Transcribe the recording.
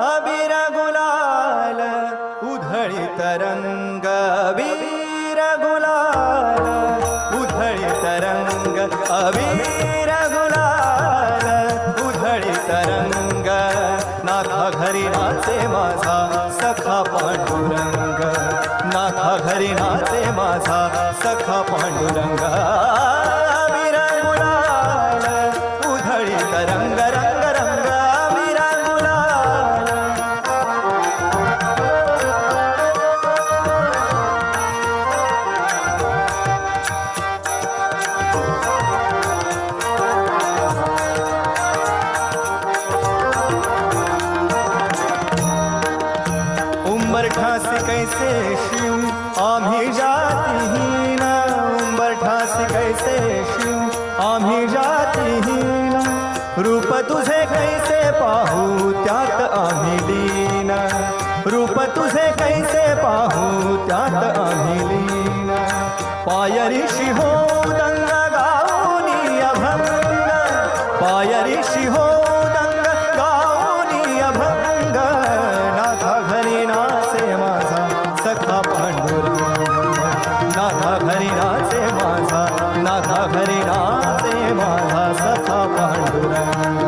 अबीर गुलाल उधळीत रंग अबीर गुलाल उधळीत रंग अबीर गुलाल उधळीत रंग नाथा घरी नाचे माझा सखा पांडुरंग नाथा घरी नाचे माझा सखा पांडुरंग अबीर गुलाल उधळीत रंग रंग रंग अबीर गुलाल उंबरठासी कैसे शिव आम्ही जातिहीन उंबरठासी कैसे शिव आम्ही जातिहीन रूप तुझे कैसे पाहू त्यात आम्ही लीन रूप तुझे कैसे पाहू त्यात आम्ही लीन पायरीशी हो दंग गाऊनी अभंग पायरीशी हो दंग गाऊनी अभंग नाथा घरी नाचे माझा सखा पांडुरंग नाथा घरी नाचे माझा नाथा घरी नाचे माझा सखा पांडुरंग